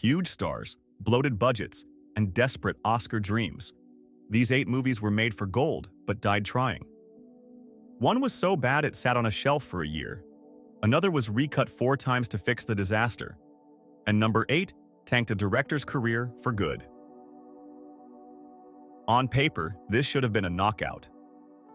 Huge stars, bloated budgets, and desperate Oscar dreams. These 8 movies were made for gold, but died trying. One was so bad it sat on a shelf for a year. Another was recut 4 times to fix the disaster. And number 8 tanked a director's career for good. On paper, this should have been a knockout.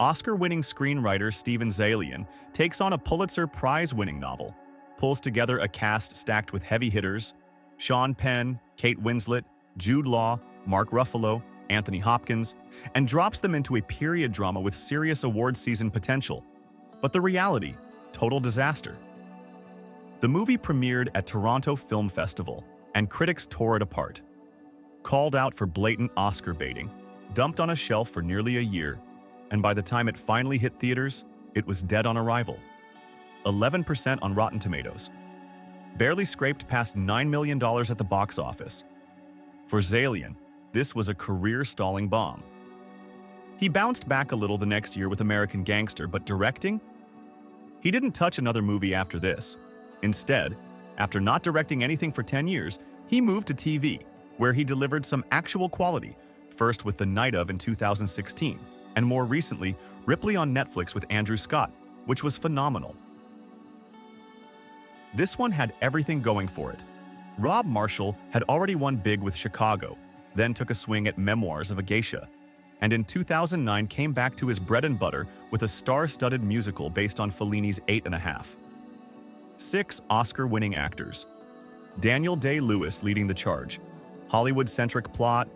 Oscar-winning screenwriter Steven Zaillian takes on a Pulitzer Prize-winning novel, pulls together a cast stacked with heavy hitters: Sean Penn, Kate Winslet, Jude Law, Mark Ruffalo, Anthony Hopkins, and drops them into a period drama with serious award season potential. But the reality: total disaster. The movie premiered at Toronto Film Festival, and critics tore it apart. Called out for blatant Oscar baiting, dumped on a shelf for nearly a year, and by the time it finally hit theaters, it was dead on arrival. 11% on Rotten Tomatoes. Barely scraped past $9 million at the box office. For Zaillian, this was a career-stalling bomb. He bounced back a little the next year with American Gangster, but directing? He didn't touch another movie after this. Instead, after not directing anything for 10 years, he moved to TV, where he delivered some actual quality, first with The Night Of in 2016, and more recently, Ripley on Netflix with Andrew Scott, which was phenomenal. This one had everything going for it. Rob Marshall had already won big with Chicago, then took a swing at Memoirs of a Geisha, and in 2009 came back to his bread and butter with a star-studded musical based on Fellini's 8½. 6 Oscar-winning actors. Daniel Day-Lewis leading the charge. Hollywood-centric plot.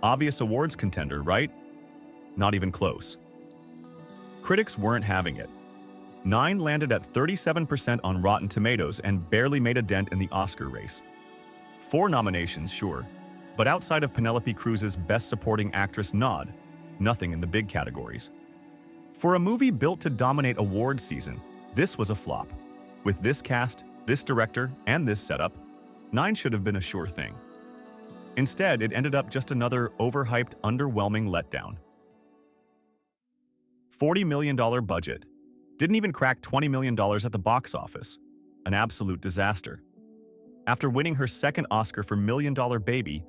Obvious awards contender, right? Not even close. Critics weren't having it. 9 landed at 37% on Rotten Tomatoes and barely made a dent in the Oscar race. 4 nominations, sure, but outside of Penelope Cruz's Best Supporting Actress nod, nothing in the big categories. For a movie built to dominate award season, this was a flop. With this cast, this director, and this setup, 9 should have been a sure thing. Instead, it ended up just another overhyped, underwhelming letdown. $40 million budget. Didn't even crack $20 million at the box office. An absolute disaster. After winning her second Oscar for Million Dollar Baby,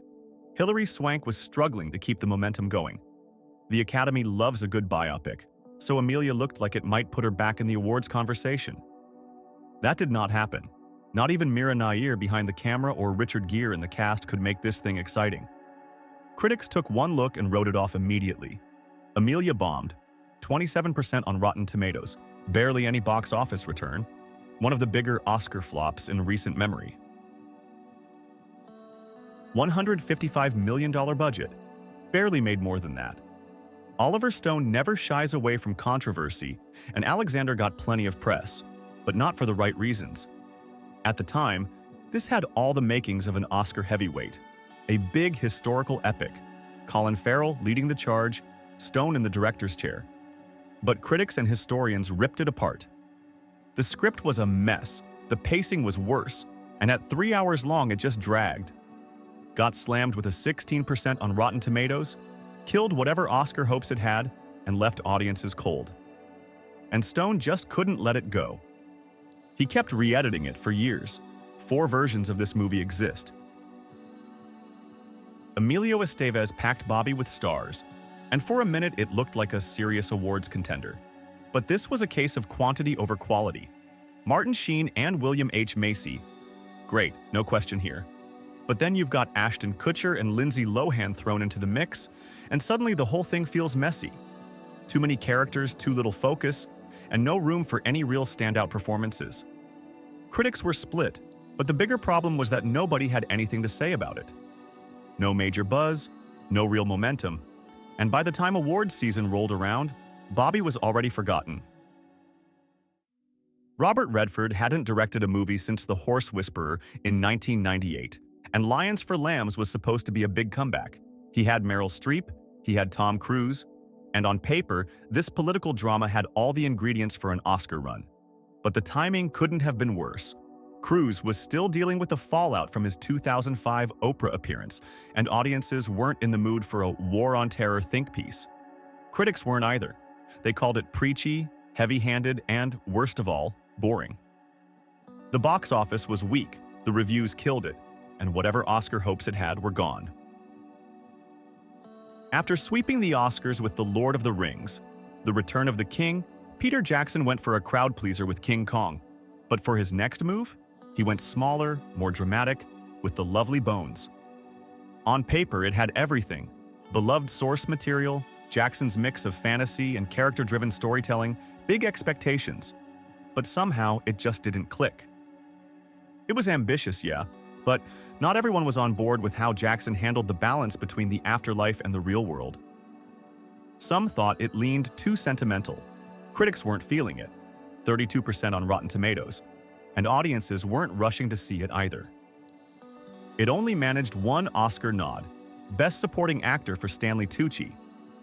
Hilary Swank was struggling to keep the momentum going. The Academy loves a good biopic, so Amelia looked like it might put her back in the awards conversation. That did not happen. Not even Mira Nair behind the camera or Richard Gere in the cast could make this thing exciting. Critics took one look and wrote it off immediately. Amelia bombed. 27% on Rotten Tomatoes. Barely any box office return. One of the bigger Oscar flops in recent memory. $155 million budget. Barely made more than that. Oliver Stone never shies away from controversy, and Alexander got plenty of press, but not for the right reasons. At the time, this had all the makings of an Oscar heavyweight, a big historical epic, Colin Farrell leading the charge, Stone in the director's chair. But critics and historians ripped it apart. The script was a mess, the pacing was worse, and at 3 hours long it just dragged. Got slammed with a 16% on Rotten Tomatoes, killed whatever Oscar hopes it had, and left audiences cold. And Stone just couldn't let it go. He kept re-editing it for years. 4 versions of this movie exist. Emilio Estevez packed Bobby with stars, and for a minute it looked like a serious awards contender. But this was a case of quantity over quality. Martin Sheen and William H. Macy. Great, no question here. But then you've got Ashton Kutcher and Lindsay Lohan thrown into the mix, and suddenly the whole thing feels messy. Too many characters, too little focus, and no room for any real standout performances. Critics were split, but the bigger problem was that nobody had anything to say about it. No major buzz, no real momentum, and by the time awards season rolled around, Bobby was already forgotten. Robert Redford hadn't directed a movie since The Horse Whisperer in 1998, and Lions for Lambs was supposed to be a big comeback. He had Meryl Streep, he had Tom Cruise, and on paper, this political drama had all the ingredients for an Oscar run. But the timing couldn't have been worse. Cruise was still dealing with the fallout from his 2005 Oprah appearance, and audiences weren't in the mood for a war on terror think piece. Critics weren't either. They called it preachy, heavy-handed, and, worst of all, boring. The box office was weak, the reviews killed it, and whatever Oscar hopes it had were gone. After sweeping the Oscars with The Lord of the Rings, The Return of the King, Peter Jackson went for a crowd pleaser with King Kong. But for his next move, he went smaller, more dramatic, with The Lovely Bones. On paper, it had everything: beloved source material, Jackson's mix of fantasy and character-driven storytelling, big expectations. But somehow, it just didn't click. It was ambitious, yeah, but not everyone was on board with how Jackson handled the balance between the afterlife and the real world. Some thought it leaned too sentimental. Critics weren't feeling it, 32% on Rotten Tomatoes, and audiences weren't rushing to see it either. It only managed one Oscar nod, Best Supporting Actor for Stanley Tucci,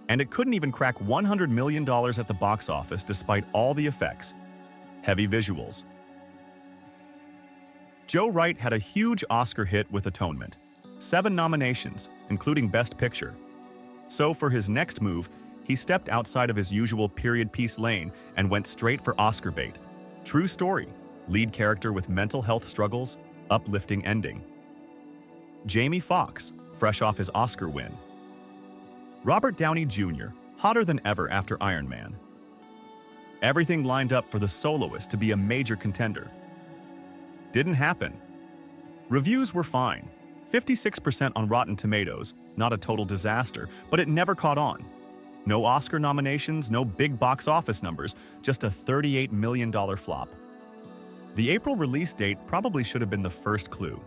and it couldn't even crack $100 million at the box office despite all the effects. Heavy visuals. Joe Wright had a huge Oscar hit with Atonement, 7 nominations, including Best Picture. So for his next move, he stepped outside of his usual period piece lane and went straight for Oscar bait. True story, lead character with mental health struggles, uplifting ending. Jamie Foxx, fresh off his Oscar win. Robert Downey Jr., hotter than ever after Iron Man. Everything lined up for The Soloist to be a major contender. Didn't happen. Reviews were fine, 56% on Rotten Tomatoes, not a total disaster, but it never caught on. No Oscar nominations, no big box office numbers, just a $38 million flop. The April release date probably should have been the first clue.